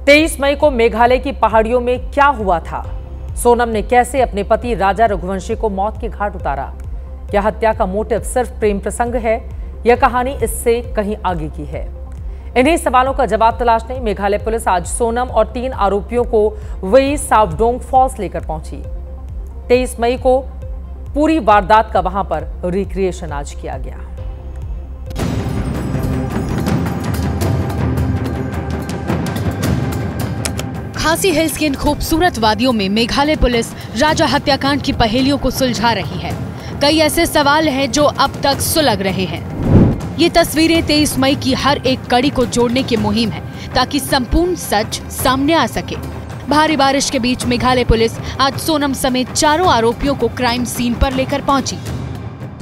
23 मई को मेघालय की पहाड़ियों में क्या हुआ था? सोनम ने कैसे अपने पति राजा रघुवंशी को मौत के घाट उतारा? क्या हत्या का मोटिव सिर्फ प्रेम प्रसंग है? यह कहानी इससे कहीं आगे की है। इन्हीं सवालों का जवाब तलाशने मेघालय पुलिस आज सोनम और 3 आरोपियों को वही सावडोंग फॉल्स लेकर पहुंची। 23 मई को पूरी वारदात का वहां पर रिक्रिएशन आज किया गया। खासी हिल्स की इन खूबसूरत वादियों में मेघालय पुलिस राजा हत्याकांड की पहेलियों को सुलझा रही है। कई ऐसे सवाल हैं जो अब तक सुलझ रहे हैं। ये तस्वीरें 23 मई की हर एक कड़ी को जोड़ने की मुहिम है ताकि संपूर्ण सच सामने आ सके। भारी बारिश के बीच मेघालय पुलिस आज सोनम समेत 4 आरोपियों को क्राइम सीन पर लेकर पहुंची।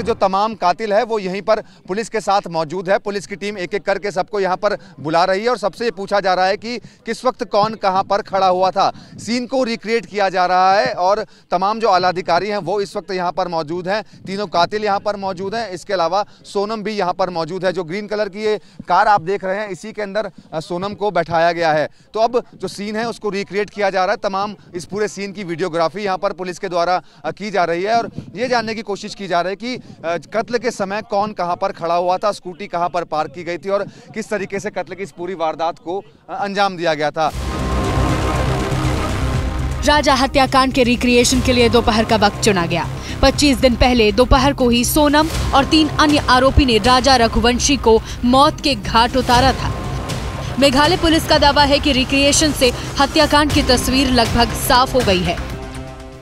जो तमाम कातिल है वो यहीं पर पुलिस के साथ मौजूद है। पुलिस की टीम एक एक करके सबको यहाँ पर बुला रही है और सबसे ये पूछा जा रहा है कि किस वक्त कौन कहाँ पर खड़ा हुआ था। सीन को रिक्रिएट किया जा रहा है और तमाम जो आलाधिकारी हैं वो इस वक्त यहाँ पर मौजूद हैं। तीनों कातिल यहाँ पर मौजूद हैं। इसके अलावा सोनम भी यहाँ पर मौजूद है। जो ग्रीन कलर की ये कार आप देख रहे हैं, इसी के अंदर सोनम को बैठाया गया है। तो अब जो सीन है उसको रिक्रिएट किया जा रहा है। तमाम इस पूरे सीन की वीडियोग्राफी यहाँ पर पुलिस के द्वारा की जा रही है और ये जानने की कोशिश की जा रही है कि कत्ल के समय कौन कहां पर खड़ा हुआ था, स्कूटी कहां पर पार्क की गई थी और किस तरीके से कत्ल की इस पूरी वारदात को अंजाम दिया गया था। राजा हत्याकांड के रिक्रिएशन के लिए दोपहर का वक्त चुना गया। 25 दिन पहले दोपहर को ही सोनम और 3 अन्य आरोपी ने राजा रघुवंशी को मौत के घाट उतारा था। मेघालय पुलिस का दावा है कि रिक्रिएशन से हत्याकांड की तस्वीर लगभग साफ हो गई है।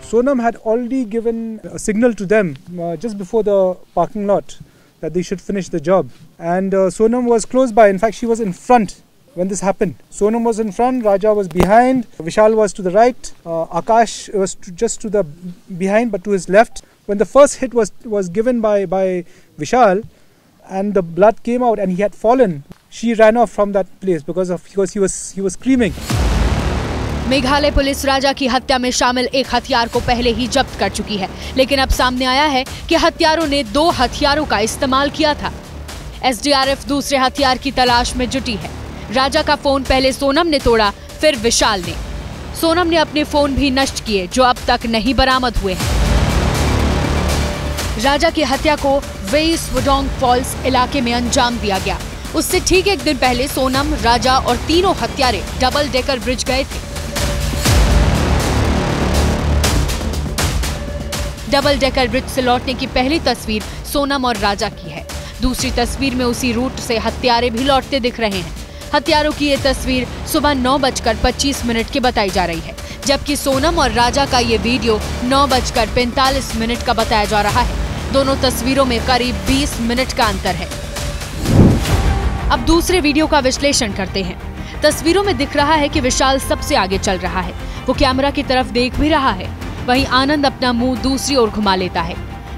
Sonam had already given a signal to them just before the parking lot that they should finish the job. And Sonam was close by. In fact, she was in front when this happened. Sonam was in front, Raja was behind, Vishal was to the right, Akash was just to the behind but to his left. When the first hit was given by Vishal and the blood came out and he had fallen, she ran off from that place because he was screaming. Meghalaya police Raja की हत्या में शामिल एक हथियार को पहले ही जब्त कर चुकी है, लेकिन अब सामने आया है कि हत्यारों ने 2 हथियारों का इस्तेमाल किया था। एसडीआरएफ दूसरे हथियार की तलाश में जुटी है। राजा का फोन पहले सोनम ने तोड़ा, फिर विशाल ने। सोनम ने अपने फोन भी नष्ट किए जो अब तक नहीं बरामद हुए हैं। राजा की हत्या को वेई सावडोंग फॉल्स इलाके में अंजाम दिया गया। उससे ठीक एक दिन पहले सोनम, राजा और तीनों हत्यारे डबल डेकर ब्रिज गए थे। डबल डेकर ब्रिज से लौटने की पहली तस्वीर सोनम और राजा की है। दूसरी तस्वीर में उसी रूट से हत्यारे भी लौटते दिख रहे हैं। हत्यारों की ये तस्वीर सुबह 9:25 की बताई जा रही है, जबकि सोनम और राजा का ये वीडियो 9:45 का बताया जा रहा है। दोनों तस्वीरों में करीब 20 मिनट का अंतर है। अब दूसरे वीडियो का विश्लेषण करते हैं। तस्वीरों में दिख रहा है कि विशाल सबसे आगे चल रहा है। वो कैमरा की तरफ देख भी रहा है। वहीं आनंद अपना मुंह दूसरी ओर घुमा लेता है।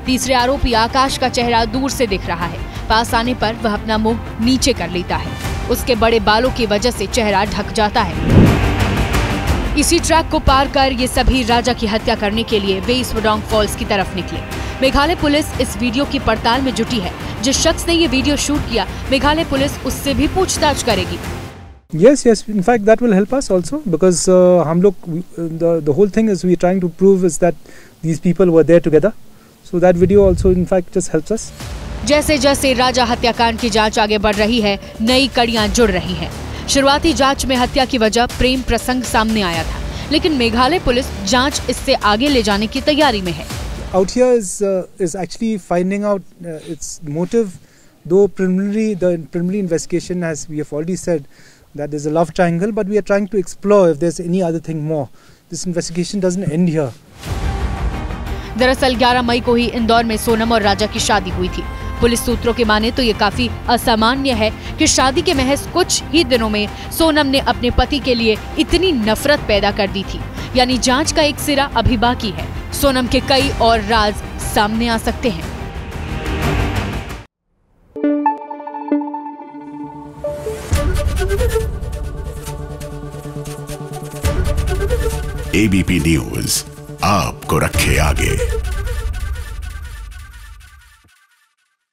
तीसरे आरोपी आकाश का चेहरा दूर से दिख रहा है। पास आने पर वह अपना मुंह नीचे कर लेता है। उसके बड़े बालों की वजह से चेहरा ढक जाता है। इसी ट्रैक को पार कर ये सभी राजा की हत्या करने के लिए वेई सावडोंग फॉल्स की तरफ निकले। मेघालय पुलिस इस वीडियो की पड़ताल में जुटी है। जिस शख्स ने ये वीडियो शूट किया, मेघालय पुलिस उससे भी पूछताछ करेगी। Yes. In fact, that will help us also because the whole thing is we are trying to prove is that these people were there together. So that video also in fact just helps us. जैसे जैसे राजा हत्याकांड की जांच आगे बढ़ रही है, नई कड़ियां जुड़ रही हैं। शुरुआती जांच में हत्या की वजह प्रेम प्रसंग सामने आया था, लेकिन मेघालय पुलिस जांच इससे आगे ले जाने की तैयारी में है। Out here is actually finding out its motive. Though the preliminary investigation, as we have already said, that there's a love triangle, but we are trying to explore if there's any other thing more. This investigation doesn't end here. दरअसल 11 मई को ही इंदौर में सोनम और राजा की शादी हुई थी। Police सूत्रों के माने तो ये काफी असामान्य है कि शादी के महज कुछ ही दिनों में सोनम ने अपने पति के लिए इतनी नफरत पैदा कर दी थी। यानी जांच का एक सिरा अभी बाकी है। सोनम के कई और राज सामने आ सकते हैं। एबीपी न्यूज आपको रखे आगे।